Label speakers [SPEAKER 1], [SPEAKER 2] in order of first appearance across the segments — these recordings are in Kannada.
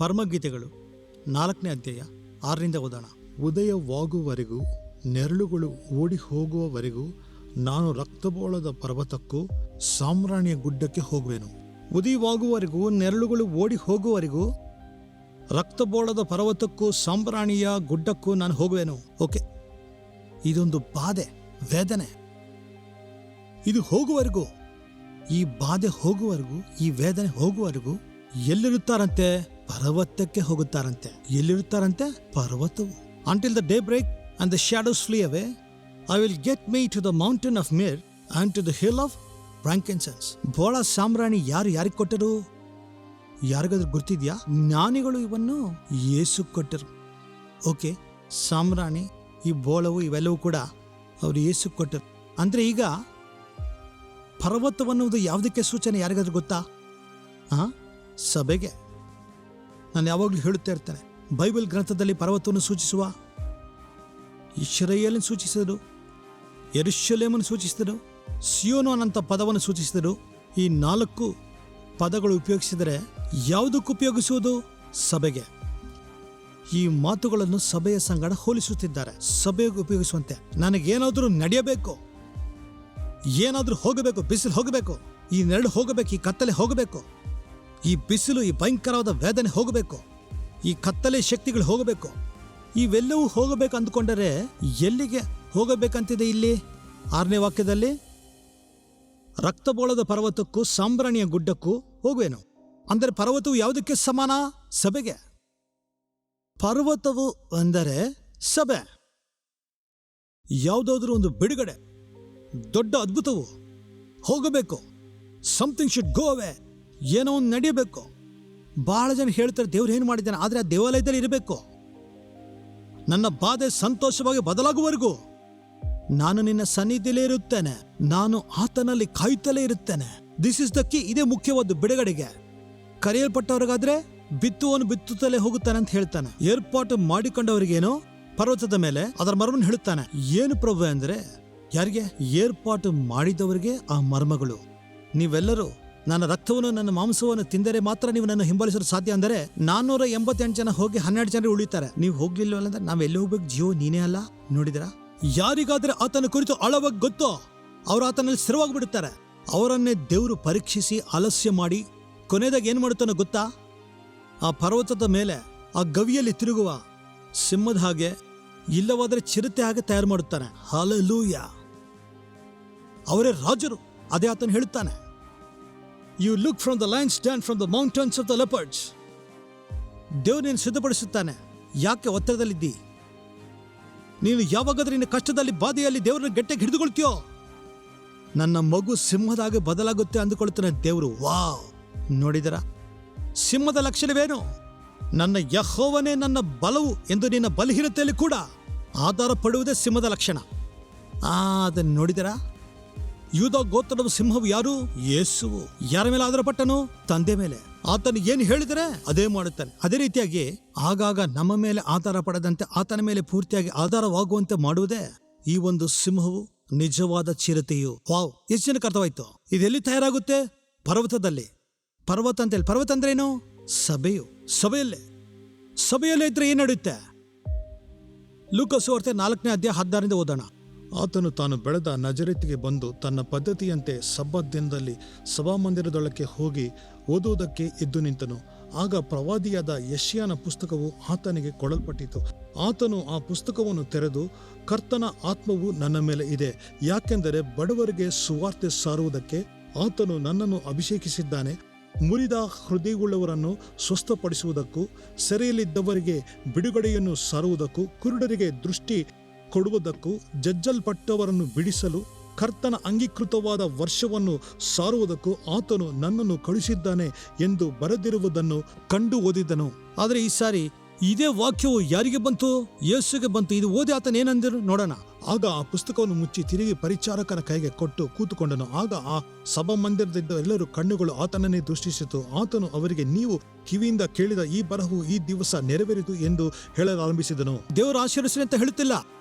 [SPEAKER 1] ಪರಮಗೀತೆಗಳು 4ನೇ ಅಧ್ಯಾಯ 6ರಿಂದ ಓದೋಣ. ಉದಯವಾಗುವವರೆಗೂ ನೆರಳುಗಳು ಓಡಿ ಹೋಗುವವರೆಗೂ ನಾನು ರಕ್ತಬೋಳದ ಪರ್ವತಕ್ಕೂ ಸಾಮ್ರಾಣಿಯ ಗುಡ್ಡಕ್ಕೆ ಹೋಗುವೆನು. ಉದಯವಾಗುವವರೆಗೂ ನೆರಳುಗಳು ಓಡಿ ಹೋಗುವವರೆಗೂ ರಕ್ತಬೋಳದ ಪರ್ವತಕ್ಕೂ ಸಾಮ್ರಾಣಿಯ ಗುಡ್ಡಕ್ಕೂ ನಾನು ಹೋಗುವೆನು. ಓಕೆ, ಇದೊಂದು ಬಾಧೆ, ವೇದನೆ. ಇದು ಹೋಗುವವರೆಗೂ, ಈ ಬಾಧೆ ಹೋಗುವವರೆಗೂ, ಈ ವೇದನೆ ಹೋಗುವವರೆಗೂ ಎಲ್ಲಿರುತ್ತಾರಂತೆ? ಪರ್ವತಕ್ಕೆ ಹೋಗುತ್ತಾರಂತೆ. ಎಲ್ಲಿರುತ್ತಾರಂತೆ? ಪರ್ವತವು. Until the daybreak and the shadows flee away, I will get me to the mountain of myrrh and to the hill of frankincense. ಬೋಳ ಸಾಮ್ರಾಣಿ ಯಾರಿಗೆ ಕೊಟ್ಟರು? ಯಾರಿಗಾದ್ರೂ ಗೊತ್ತಿದ್ಯಾ? ಜ್ಞಾನಿಗಳು ಇವನ್ನು ಯೇಸು ಕೊಟ್ಟರು. ಓಕೆ, ಸಾಮ್ರಾಣಿ, ಈ ಬೋಳವು, ಇವೆಲ್ಲವೂ ಕೂಡ ಅವರು ಯೇಸು ಕೊಟ್ಟರು. ಅಂದ್ರೆ ಈಗ ಪರ್ವತವನ್ನುವುದು ಯಾವುದಕ್ಕೆ ಸೂಚನೆ? ಯಾರಿಗಾದ್ರೂ ಗೊತ್ತಾ? ಸಭೆಗೆ. ನಾನು ಯಾವಾಗಲೂ ಹೇಳುತ್ತಾ ಇರ್ತೇನೆ, ಬೈಬಲ್ ಗ್ರಂಥದಲ್ಲಿ ಪರ್ವತವನ್ನು ಸೂಚಿಸುವ ಇಸ್ರಾಯೇಲನ್ನು ಸೂಚಿಸಿದರು, ಯೆರೂಸಲೇಮನ್ನು ಸೂಚಿಸಿದರು, ಸಿಯೋನು ಅನ್ನಂಥ ಪದವನ್ನು ಸೂಚಿಸಿದರು. ಈ 4 ಪದಗಳು ಉಪಯೋಗಿಸಿದರೆ ಯಾವುದಕ್ಕೆ ಉಪಯೋಗಿಸುವುದು? ಸಭೆಗೆ. ಈ ಮಾತುಗಳನ್ನು ಸಭೆಯ ಸಂಗಡ ಹೋಲಿಸುತ್ತಿದ್ದಾರೆ. ಸಭೆಗೆ ಉಪಯೋಗಿಸುವಂತೆ. ನನಗೇನಾದರೂ ನಡೆಯಬೇಕು, ಏನಾದರೂ ಹೋಗಬೇಕು, ಬಿಸಿಲು ಹೋಗಬೇಕು, ಈ ನೆರಳು ಹೋಗಬೇಕು, ಈ ಕತ್ತಲೆ ಹೋಗಬೇಕು, ಈ ಬಿಸಿಲು, ಈ ಭಯಂಕರವಾದ ವೇದನೆ ಹೋಗಬೇಕು, ಈ ಕತ್ತಲೆ ಶಕ್ತಿಗಳು ಹೋಗಬೇಕು, ಇವೆಲ್ಲವೂ ಹೋಗಬೇಕು ಅಂದುಕೊಂಡರೆ ಎಲ್ಲಿಗೆ ಹೋಗಬೇಕಂತಿದೆ? ಇಲ್ಲಿ 6ನೇ ವಾಕ್ಯದಲ್ಲಿ ರಕ್ತಬೋಳದ ಪರ್ವತಕ್ಕೂ ಸಾಮ್ರಾಣಿಯ ಗುಡ್ಡಕ್ಕೂ ಹೋಗುವೆನು. ಅಂದರೆ ಪರ್ವತವು ಯಾವುದಕ್ಕೆ ಸಮಾನ? ಸಭೆಗೆ. ಪರ್ವತವು ಅಂದರೆ ಸಭೆ. ಯಾವುದಾದ್ರೂ ಒಂದು ಬಿಡುಗಡೆ, ದೊಡ್ಡ ಅದ್ಭುತವು ಹೋಗಬೇಕು. ಸಮಥಿಂಗ್ ಶುಡ್ ಗೋ ಅವೇ. ಏನೋ ಒಂದು ನಡೆಯಬೇಕು. ಬಹಳ ಜನ ಹೇಳ್ತಾರೆ, ದೇವ್ರು ಏನು ಮಾಡಿದ್ದಾನೆ, ಆದರೆ ಆ ದೇವಾಲಯದಲ್ಲಿ ಇರಬೇಕು. ನನ್ನ ಬಾಧೆ ಸಂತೋಷವಾಗಿ ಬದಲಾಗುವವರೆಗೂ ನಾನು ನಿನ್ನ ಸನ್ನಿಧಿಯಲ್ಲೇ ಇರುತ್ತೇನೆ, ನಾನು ಆತನಲ್ಲಿ ಕಾಯುತ್ತಲೇ ಇರುತ್ತೇನೆ. This is the key. ಇದೇ ಮುಖ್ಯವಾದ ಬಿಡುಗಡೆಗೆ. ಕರೆಯಲ್ಪಟ್ಟವ್ರಿಗಾದ್ರೆ ಬಿತ್ತುವನು ಬಿತ್ತುತ್ತಲೇ ಹೋಗುತ್ತಾನೆ ಅಂತ ಹೇಳ್ತಾನೆ. ಏರ್ಪಾಟು ಮಾಡಿಕೊಂಡವರಿಗೇನೋ ಪರ್ವತದ ಮೇಲೆ ಅದರ ಮರ್ಮವನ್ನು ಹೇಳುತ್ತಾನೆ. ಏನು ಪ್ರಭು ಅಂದ್ರೆ ಯಾರಿಗೆ? ಏರ್ಪಾಟು ಮಾಡಿದವರಿಗೆ ಆ ಮರ್ಮಗಳು. ನೀವೆಲ್ಲರೂ ನನ್ನ ರಕ್ತವನ್ನು ನನ್ನ ಮಾಂಸವನ್ನು ತಿಂದರೆ ಮಾತ್ರ ನೀವು ನನ್ನ ಹಿಂಬಾಲಿಸಲು ಸಾಧ್ಯ. ಅಂದರೆ 488 ಜನ ಹೋಗಿ 12 ಜನರು ಉಳಿತಾರೆ. ನೀವು ಹೋಗ್ಲಿಲ್ವಲ್ಲ ಅಂದ್ರೆ ನಾವೆಲ್ಲಿ ಹೋಗ್ಬೇಕು? ಜೀವ ನೀನೇ ಅಲ್ಲ. ನೋಡಿದ್ರ? ಯಾರಿಗಾದ್ರೆ ಆತನ ಕುರಿತು ಆಳವಾಗಿ ಗೊತ್ತೋ ಅವರು ಆತನಲ್ಲಿ ಸ್ಥಿರವಾಗಿಬಿಡುತ್ತಾರೆ. ಅವರನ್ನೇ ದೇವರು ಪರೀಕ್ಷಿಸಿ ಆಲಸ್ಯ ಮಾಡಿ ಕೊನೆದಾಗ ಏನ್ ಮಾಡುತ್ತಾನೋ ಗೊತ್ತಾ? ಆ ಪರ್ವತದ ಮೇಲೆ ಆ ಗವಿಯಲ್ಲಿ ತಿರುಗುವ ಸಿಂಹದ ಹಾಗೆ, ಇಲ್ಲವಾದರೆ ಚಿರತೆ ಹಾಗೆ ತಯಾರು ಮಾಡುತ್ತಾನೆ. ಹಲ್ಲೆಲೂಯಾ. ಅವರೇ ರಾಜರು. ಅದೇ ಆತನು ಹೇಳುತ್ತಾನೆ, you look from the lions den from the mountains of the leopards. ದೇವ್ರು ನೀನು ಸಿದ್ಧಪಡಿಸುತ್ತಾನೆ. ಯಾಕೆ ಒತ್ತಡದಲ್ಲಿದ್ದಿ? ನೀನು ಯಾವಾಗಾದ್ರೂ ನಿನ್ನ ಕಷ್ಟದಲ್ಲಿ, ಬಾಧೆಯಲ್ಲಿ ದೇವರನ್ನ ಗಟ್ಟಿಗೆ ಹಿಡಿದುಕೊಳ್ತೀಯೋ, ನನ್ನ ಮಗು ಸಿಂಹದಾಗ ಬದಲಾಗುತ್ತೆ ಅಂದುಕೊಳ್ತಾನೆ ದೇವರು. ವಾವ್! ನೋಡಿದರ? ಸಿಂಹದ ಲಕ್ಷಣವೇನು? ನನ್ನ ಯೆಹೋವನೇ ನನ್ನ ಬಲವು ಎಂದು ನಿನ್ನ ಬಲಹೀನತೆಯಲ್ಲಿ ಕೂಡ ಆಧಾರ ಪಡುವುದೇ ಸಿಂಹದ ಲಕ್ಷಣ. ಅದನ್ನು ನೋಡಿದರ? ಯೂದ ಗೋತ್ರದ ಸಿಂಹವು ಯಾರು? ಯೇಸುವು. ಯಾರ ಮೇಲೆ ಆಧಾರ ಪಟ್ಟನು? ತಂದೆ ಮೇಲೆ. ಆತನು ಏನು ಹೇಳಿದರೆ ಅದೇ ಮಾಡುತ್ತಾನೆ. ಅದೇ ರೀತಿಯಾಗಿ ಆಗಾಗ ನಮ್ಮ ಮೇಲೆ ಆಧಾರ ಪಡದಂತೆ ಆತನ ಮೇಲೆ ಪೂರ್ತಿಯಾಗಿ ಆಧಾರವಾಗುವಂತೆ ಮಾಡುವುದೇ ಈ ಒಂದು ಸಿಂಹವು, ನಿಜವಾದ ಚಿರತೆಯು. ವಾವ್! ಎಷ್ಟು ಜನಕ್ಕೆ ಅರ್ಥವಾಯ್ತು? ಇದೆಲ್ಲಿ ತಯಾರಾಗುತ್ತೆ? ಪರ್ವತದಲ್ಲಿ. ಪರ್ವತ ಅಂತೇಳಿ. ಪರ್ವತ ಅಂದ್ರೆ ಏನು? ಸಭೆಯು. ಸಭೆಯಲ್ಲೇ ಇದ್ರೆ ಏನ್ ನಡೆಯುತ್ತೆ? ಲೂಕ ಸುವಾರ್ತೆ 4ನೇ ಅಧ್ಯಾಯ 16ರಿಂದ ಓದೋಣ. ಆತನು ತಾನು ಬೆಳೆದ ನಜರೇತಿಗೆ ಬಂದು ತನ್ನ ಪದ್ಧತಿಯಂತೆ ಸಬ್ಬತ್ ದಿನದಲ್ಲಿ ಸಭಾಮಂದಿರದೊಳಕ್ಕೆ ಹೋಗಿ ಓದುವುದಕ್ಕೆ ಎದ್ದು ನಿಂತನು. ಆಗ ಪ್ರವಾದಿಯಾದ ಯೆಶಾಯನ ಪುಸ್ತಕವು ಆತನಿಗೆ ಕೊಡಲ್ಪಟ್ಟಿತು. ಆತನು ಆ ಪುಸ್ತಕವನ್ನು ತೆರೆದು, ಕರ್ತನ ಆತ್ಮವು ನನ್ನ ಮೇಲೆ ಇದೆ, ಯಾಕೆಂದರೆ ಬಡವರಿಗೆ ಸುವಾರ್ತೆ ಸಾರುವುದಕ್ಕೆ ಆತನು ನನ್ನನ್ನು ಅಭಿಷೇಕಿಸಿದ್ದಾನೆ. ಮುರಿದ ಹೃದಯವುಳ್ಳವರನ್ನು ಸ್ವಸ್ಥಪಡಿಸುವುದಕ್ಕೂ, ಸೆರೆಯಲ್ಲಿದ್ದವರಿಗೆ ಬಿಡುಗಡೆಯನ್ನು ಸಾರುವುದಕ್ಕೂ, ಕುರುಡರಿಗೆ ದೃಷ್ಟಿ ಕೊಡುವುದಕ್ಕೂ, ಜಜ್ಜಲ್ಪಟ್ಟವರನ್ನು ಬಿಡಿಸಲು, ಕರ್ತನ ಅಂಗೀಕೃತವಾದ ವರ್ಷವನ್ನು ಸಾರುವುದಕ್ಕೂ ಆತನು ನನ್ನನ್ನು ಕಳುಹಿಸಿದ್ದಾನೆ ಎಂದು ಬರೆದಿರುವುದನ್ನು ಕಂಡು ಓದಿದನು. ಆದರೆ ಈ ಸಾರಿ ಇದೇ ವಾಕ್ಯವು ಯಾರಿಗೆ ಬಂತು? ಯೇಸುಗೆ ಬಂತು. ಇದು ಓದಿ ಆತನ ಏನಂದರು ನೋಡೋಣ. ಆಗ ಆ ಪುಸ್ತಕವನ್ನು ಮುಚ್ಚಿ ತಿರುಗಿ ಪರಿಚಾರಕನ ಕೈಗೆ ಕೊಟ್ಟು ಕೂತುಕೊಂಡನು. ಆಗ ಆ ಸಭಾಮಂದಿರದಿದ್ದ ಎಲ್ಲರೂ ಕಣ್ಣುಗಳು ಆತನನ್ನೇ ದೃಷ್ಟಿಸಿತು. ಆತನು ಅವರಿಗೆ, ನೀವು ಕಿವಿಯಿಂದ ಕೇಳಿದ ಈ ಬರಹವು ಈ ದಿವಸ ನೆರವೇರಿತು ಎಂದು ಹೇಳಲಾರಂಭಿಸಿದನು. ದೇವರು ಆಶೀರ್ವದಿಸಲಿ ಅಂತ ಹೇಳುತ್ತಿಲ್ಲ.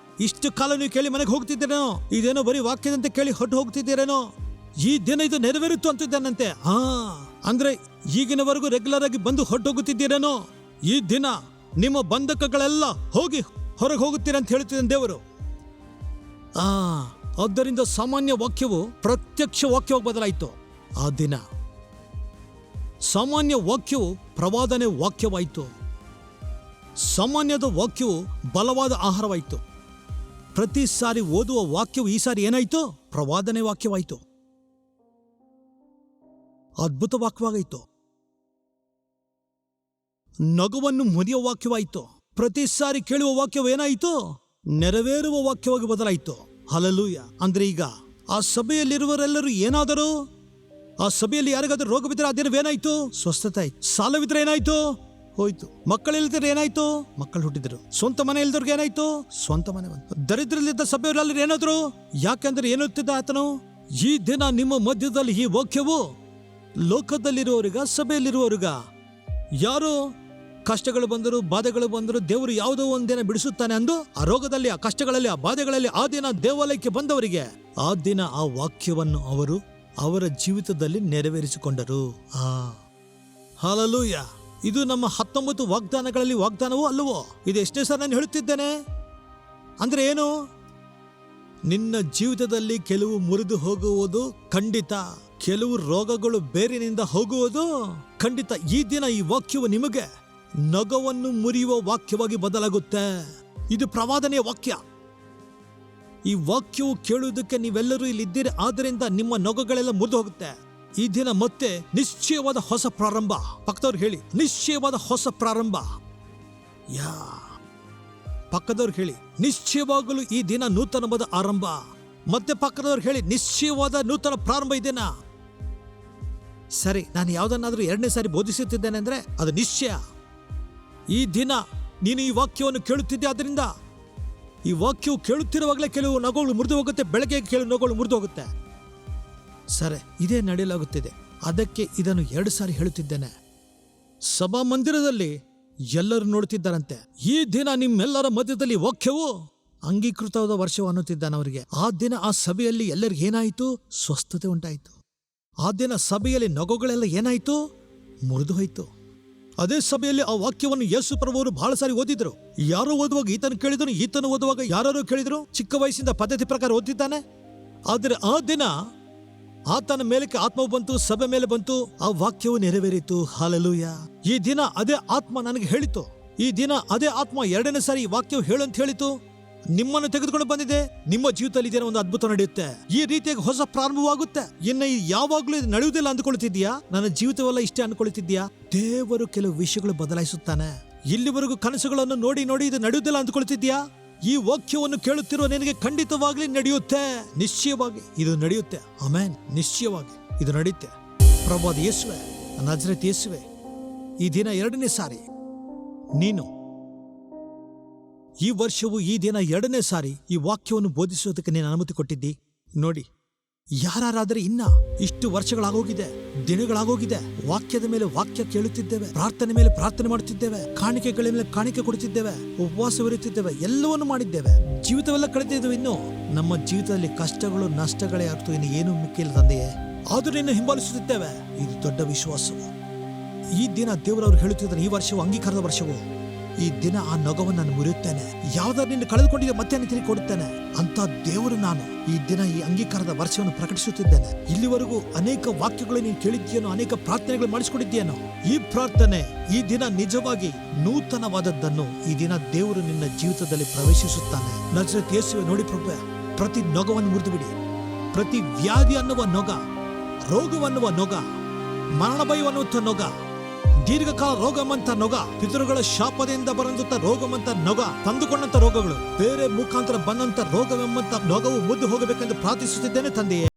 [SPEAKER 1] ಇಷ್ಟು ಕಾಲ ನೀವು ಕೇಳಿ ಮನೆಗೆ ಹೋಗ್ತಿದ್ದೀರೇನೋ, ಇದೇನೋ ಬರೀ ವಾಕ್ಯದಂತೆ ಕೇಳಿ ಹೊಟ್ಟು ಹೋಗ್ತಿದ್ದೀರೇನೋ, ಈ ದಿನ ಇದು ನೆರವೇರಿತು ಅಂತಿದ್ದಾನಂತೆ. ಅಂದ್ರೆ ಈಗಿನವರೆಗೂ ರೆಗ್ಯುಲರ್ ಆಗಿ ಬಂದು ಹೊರಟೋಗುತ್ತಿದ್ದೀರೇನೋ, ಈ ದಿನ ನಿಮ್ಮ ಬಂಧಕಗಳೆಲ್ಲ ಹೋಗಿ ಹೊರಗೆ ಹೋಗುತ್ತೀರ ಅಂತ ಹೇಳ್ತಿದ್ದಾನೆ ದೇವರು. ಆದ್ದರಿಂದ ಸಾಮಾನ್ಯ ವಾಕ್ಯವು ಪ್ರತ್ಯಕ್ಷ ವಾಕ್ಯವಾಗಿ ಬದಲಾಯಿತು. ಆ ದಿನ ಸಾಮಾನ್ಯ ವಾಕ್ಯವು ಪ್ರವಾದನೆ ವಾಕ್ಯವಾಯಿತು. ಸಾಮಾನ್ಯದ ವಾಕ್ಯವು ಬಲವಾದ ಆಹಾರವಾಯಿತು. ಪ್ರತಿ ಸಾರಿ ಓದುವ ವಾಕ್ಯವು ಈ ಸಾರಿ ಏನಾಯಿತು? ಪ್ರವಾದನೆ ವಾಕ್ಯವಾಯಿತು. ಅದ್ಭುತ ವಾಕ್ಯವಾಯಿತು. ನಗುವನ್ನು ಮುರಿಯುವ ವಾಕ್ಯವಾಯಿತು. ಪ್ರತಿ ಸಾರಿ ಕೇಳುವ ವಾಕ್ಯವು ಏನಾಯಿತು? ನೆರವೇರುವ ವಾಕ್ಯವಾಗಿ ಬದಲಾಯಿತು. ಹಲ್ಲೆಲೂಯಾ. ಅಂದ್ರೆ ಈಗ ಆ ಸಭೆಯಲ್ಲಿರುವರೆಲ್ಲರೂ ಏನಾದರೂ, ಆ ಸಭೆಯಲ್ಲಿ ಯಾರಿಗಾದ್ರೂ ರೋಗ ಬಿದ್ದರೆ ಆ ದಿನವೇನಾಯ್ತು? ಸ್ವಸ್ಥತೆ ಆಯ್ತು. ಸಾಲವಿದ್ರೆ ಏನಾಯ್ತು? ಹೋಯ್ತು. ಮಕ್ಕಳಿಲ್ದ್ರೆ ಏನಾಯ್ತು? ಮಕ್ಕಳು ಹುಟ್ಟಿದ್ರು. ಸ್ವಂತ ಮನೆ ಇಲ್ದವ್ರಿಗೆ ಏನಾಯ್ತು? ಸ್ವಂತ ಮನೆ ಬಂತು. ದರಿದ್ರಲ್ಲಿದ್ದ ಸಭೆಯವರಲ್ಲಿ ಏನಾದ್ರು? ಯಾಕೆಂದ್ರೆ ಏನುತ್ತಿದ್ದ ಆತನು? ಈ ದಿನ ನಿಮ್ಮ ಮಧ್ಯದಲ್ಲಿ ಈ ವಾಕ್ಯವು ಲೋಕದಲ್ಲಿರುವವರಿಗ, ಸಭೆಯಲ್ಲಿರುವವರಿಗ, ಯಾರು ಕಷ್ಟಗಳು ಬಂದರು, ಬಾಧೆಗಳು ಬಂದರು, ದೇವರು ಯಾವುದೋ ಒಂದಿನ ಬಿಡಿಸುತ್ತಾನೆ ಅಂದು ಆ ರೋಗದಲ್ಲಿ, ಆ ಕಷ್ಟಗಳಲ್ಲಿ, ಆ ಬಾಧೆಗಳಲ್ಲಿ ಆ ದಿನ ದೇವಾಲಯಕ್ಕೆ ಬಂದವರಿಗೆ ಆ ದಿನ ಆ ವಾಕ್ಯವನ್ನು ಅವರು ಅವರ ಜೀವಿತದಲ್ಲಿ ನೆರವೇರಿಸಿಕೊಂಡರು. ಹಲ್ಲೆಲೂಯಾ. ಇದು ನಮ್ಮ 19 ವಾಗ್ದಾನಗಳಲ್ಲಿ ವಾಗ್ದಾನವೋ ಅಲ್ಲವೋ? ಇದು ಎಷ್ಟೇ ಸರ್ ನಾನು ಹೇಳುತ್ತಿದ್ದೇನೆ? ಅಂದ್ರೆ ಏನು? ನಿನ್ನ ಜೀವಿತದಲ್ಲಿ ಕೆಲವು ಮುರಿದು ಹೋಗುವುದು ಖಂಡಿತ, ಕೆಲವು ರೋಗಗಳು ಬೇರಿನಿಂದ ಹೋಗುವುದು ಖಂಡಿತ. ಈ ದಿನ ಈ ವಾಕ್ಯವು ನಿಮಗೆ ನಗವನ್ನು ಮುರಿಯುವ ವಾಕ್ಯವಾಗಿ ಬದಲಾಗುತ್ತೆ. ಇದು ಪ್ರವಾದನೆಯ ವಾಕ್ಯ. ಈ ವಾಕ್ಯವು ಕೇಳುವುದಕ್ಕೆ ನೀವೆಲ್ಲರೂ ಇಲ್ಲಿದ್ದೀರಿ. ಆದ್ದರಿಂದ ನಿಮ್ಮ ನೊಗಗಳೆಲ್ಲ ಮುರಿದು ಹೋಗುತ್ತೆ. ಈ ದಿನ ಮತ್ತೆ ನಿಶ್ಚಯವಾದ ಹೊಸ ಪ್ರಾರಂಭ. ಪಕ್ಕದವ್ರು ಹೇಳಿ, ನಿಶ್ಚಯವಾದ ಹೊಸ ಪ್ರಾರಂಭ. ಪಕ್ಕದವ್ರು ಹೇಳಿ, ನಿಶ್ಚಯವಾಗಲು ಈ ದಿನ ನೂತನವಾದ ಆರಂಭ. ಮತ್ತೆ ಪಕ್ಕದವ್ರು ಹೇಳಿ, ನಿಶ್ಚಯವಾದ ನೂತನ ಪ್ರಾರಂಭ ಈ ದಿನ. ಸರಿ, ನಾನು ಯಾವುದನ್ನಾದ್ರೂ 2ನೇ ಸಾರಿ ಬೋಧಿಸುತ್ತಿದ್ದೇನೆ ಅಂದ್ರೆ ಅದು ನಿಶ್ಚಯ. ಈ ದಿನ ನೀನು ಈ ವಾಕ್ಯವನ್ನು ಕೇಳುತ್ತಿದ್ದೆ. ಆದ್ದರಿಂದ ಈ ವಾಕ್ಯವು ಕೇಳುತ್ತಿರುವಾಗಲೇ ಕೆಲವು ನೊಗಗಳು ಮುರಿದು ಹೋಗುತ್ತೆ. ಬೆಳಗ್ಗೆ ಕೆಲವು ನೊಗಗಳು ಮುರಿದು ಹೋಗುತ್ತೆ. ಸರಿ, ಇದೇ ನಡೆಯಲಾಗುತ್ತಿದೆ. ಅದಕ್ಕೆ ಇದನ್ನು 2 ಸಾರಿ ಹೇಳುತ್ತಿದ್ದೇನೆ. ಸಭಾ ಮಂದಿರದಲ್ಲಿ ಎಲ್ಲರೂ ನೋಡುತ್ತಿದ್ದಾರಂತೆ. ಈ ದಿನ ನಿಮ್ಮೆಲ್ಲರ ಮಧ್ಯದಲ್ಲಿ ವಾಕ್ಯವು ಅಂಗೀಕೃತವಾದ ವರ್ಷವು ಅನ್ನುತ್ತಿದ್ದಾನೆ ಅವರಿಗೆ. ಆ ದಿನ ಆ ಸಭೆಯಲ್ಲಿ ಎಲ್ಲರಿಗೂ ಏನಾಯಿತು? ಸ್ವಸ್ಥತೆ ಉಂಟಾಯಿತು. ಆ ದಿನ ಸಭೆಯಲ್ಲಿ ನೊಗಗಳೆಲ್ಲ ಏನಾಯಿತು? ಮುರಿದು ಹೋಯಿತು. ಅದೇ ಸಭೆಯಲ್ಲಿ ಆ ವಾಕ್ಯವನ್ನು ಯೇಸು ಪ್ರಭುವರು ಬಹಳ ಸಾರಿ ಓದಿದ್ರು. ಯಾರೋ ಓದುವಾಗ ಈತನು ಕೇಳಿದನು, ಈತನು ಓದುವಾಗ ಯಾರು ಕೇಳಿದ್ರು. ಚಿಕ್ಕ ವಯಸ್ಸಿಂದ ಪದ್ಧತಿ ಪ್ರಕಾರ ಓದಿದ್ದಾನೆ. ಆದರೆ ಆ ದಿನ ಆತನ ಮೇಲಕ್ಕೆ ಆತ್ಮವು ಬಂತು, ಸಭೆ ಮೇಲೆ ಬಂತು, ಆ ವಾಕ್ಯವು ನೆರವೇರಿತು. ಹಲ್ಲೆಲೂಯಾ. ಈ ದಿನ ಅದೇ ಆತ್ಮ ನನಗೆ ಹೇಳಿತು. ಈ ದಿನ ಅದೇ ಆತ್ಮ 2ನೇ ಸಾರಿ ಈ ವಾಕ್ಯವು ಹೇಳು ಅಂತ ಹೇಳಿತು. ನಿಮ್ಮನ್ನು ತೆಗೆದುಕೊಂಡು ಬಂದಿದೆ. ನಿಮ್ಮ ಜೀವಿತದಲ್ಲಿ ಇದೇನೋ ಒಂದು ಅದ್ಭುತ ನಡೆಯುತ್ತೆ. ಈ ರೀತಿಯಾಗಿ ಹೊಸ ಪ್ರಾರಂಭವಾಗುತ್ತೆ. ಇನ್ನು ಯಾವಾಗ್ಲೂ ಇದು ನಡೆಯುವುದಿಲ್ಲ ಅಂದ್ಕೊಳ್ತಿದ್ಯಾ? ನನ್ನ ಜೀವಿತವೆಲ್ಲ ಇಷ್ಟೇ ಅನ್ಕೊಳ್ತಿದ್ಯಾ? ದೇವರು ಕೆಲವು ವಿಷಯಗಳು ಬದಲಾಯಿಸುತ್ತಾನೆ. ಇಲ್ಲಿವರೆಗೂ ಕನಸುಗಳನ್ನು ನೋಡಿ ನೋಡಿ ಇದು ನಡೆಯುವುದಿಲ್ಲ ಅಂದ್ಕೊಳ್ತಿದ್ಯಾ? ಈ ವಾಕ್ಯವನ್ನು ಕೇಳುತ್ತಿರುವ ನಿನಗೆ ಖಂಡಿತವಾಗ್ಲಿ ನಡೆಯುತ್ತೆ. ನಿಶ್ಚಯವಾಗಿ ಇದು ನಡೆಯುತ್ತೆ. ಆಮೆನ್. ನಿಶ್ಚಯವಾಗಿ ಇದು ನಡೆಯುತ್ತೆ. ಪ್ರಭುವಾದ ಯೇಸುವೆ, ನಜರೇತ್ ಯೇಸುವೆ, ಈ ದಿನ 2ನೇ ಸಾರಿ ನೀನು, ಈ ವರ್ಷವು ಈ ದಿನ 2ನೇ ಸಾರಿ ಈ ವಾಕ್ಯವನ್ನು ಬೋಧಿಸುವುದಕ್ಕೆ ನೀನು ಅನುಮತಿ ಕೊಟ್ಟಿದ್ದಿ. ನೋಡಿ, ಯಾರಾದರೆ ಇನ್ನ ಇಷ್ಟು ವರ್ಷಗಳಾಗೋಗಿದೆ, ದಿನಗಳಾಗೋಗಿದೆ. ವಾಕ್ಯದ ಮೇಲೆ ವಾಕ್ಯ ಕೇಳುತ್ತಿದ್ದೇವೆ, ಪ್ರಾರ್ಥನೆ ಮೇಲೆ ಪ್ರಾರ್ಥನೆ ಮಾಡುತ್ತಿದ್ದೇವೆ, ಕಾಣಿಕೆಗಳ ಮೇಲೆ ಕಾಣಿಕೆ ಕೊಡುತ್ತಿದ್ದೇವೆ, ಉಪವಾಸವಿರುತ್ತಿದ್ದೇವೆ, ಎಲ್ಲವನ್ನು ಮಾಡಿದ್ದೇವೆ, ಜೀವಿತವೆಲ್ಲ ಕಳೆದಿದ್ದೇವೆ. ಇನ್ನು ನಮ್ಮ ಜೀವಿತದಲ್ಲಿ ಕಷ್ಟಗಳು, ನಷ್ಟಗಳೇ ಅರ್ಥ, ಇನ್ನು ಏನು ಮಿಕ್ಕಿಲ್ಲ ತಂದೆಯೇ. ಆದರೂ ನಿನ್ನ ಹಿಂಬಾಲಿಸುತ್ತಿದ್ದೇವೆ. ಇದು ದೊಡ್ಡ ವಿಶ್ವಾಸವು. ಈ ದಿನ ದೇವರವರು ಹೇಳುತ್ತಿದ್ದಾರೆ, ಈ ವರ್ಷವು ಅಂಗೀಕಾರದ ವರ್ಷವು. ಈ ದಿನ ಆ ನೊಗವನ್ನು ನಾನು ಮುರಿಯುತ್ತೇನೆ. ಯಾವ್ದಾದ್ರು ನಿನ್ನ ಕಳೆದುಕೊಂಡಿದ್ದೆ ಮತ್ತೆ ನಾನು ತಿರುಗಿ ಕೊಡುತ್ತೇನೆ ಅಂತ ದೇವರು ನಾನು ಈ ದಿನ ಈ ಅಂಗೀಕಾರದ ವರ್ಷವನ್ನು ಪ್ರಕಟಿಸುತ್ತಿದ್ದೇನೆ. ಇಲ್ಲಿವರೆಗೂ ಅನೇಕ ವಾಕ್ಯಗಳು ನೀನು ಕೇಳಿದ್ಯೇನೋ, ಅನೇಕ ಪ್ರಾರ್ಥನೆಗಳು ಮಾಡಿಸಿಕೊಂಡಿದ್ದೇನೋ. ಈ ಪ್ರಾರ್ಥನೆ ಈ ದಿನ ನಿಜವಾಗಿ ನೂತನವಾದದ್ದನ್ನು ಈ ದಿನ ದೇವರು ನಿನ್ನ ಜೀವಿತದಲ್ಲಿ ಪ್ರವೇಶಿಸುತ್ತಾನೆ. ನಜರೇತ್ ಯೇಸುವೆ, ನೋಡಿ ಪ್ರಭು, ಪ್ರತಿ ನೊಗವನ್ನು ಮುರಿದು ಬಿಡಿ. ಪ್ರತಿ ವ್ಯಾಧಿ ಅನ್ನುವ ನೊಗ, ರೋಗವನ್ನುವ ನೊಗ, ಮರಣ ಭಯವನ್ನುವ ನೊಗ, ದೀರ್ಘಕಾಲ ರೋಗವಂತ ನೊಗ, ಪಿತೃಗಳ ಶಾಪದಿಂದ ಬರಂತ ರೋಗವಂತ ನೊಗ, ತಂದುಕೊಂಡಂತ ರೋಗಗಳು, ಬೇರೆ ಮುಖಾಂತರ ಬಂದಂತ ರೋಗವೆಂಬಂತ ನೊಗವು ಮುದ್ದು ಹೋಗಬೇಕೆಂದು ಪ್ರಾರ್ಥಿಸುತ್ತಿದ್ದೇನೆ ತಂದೆಯೇ.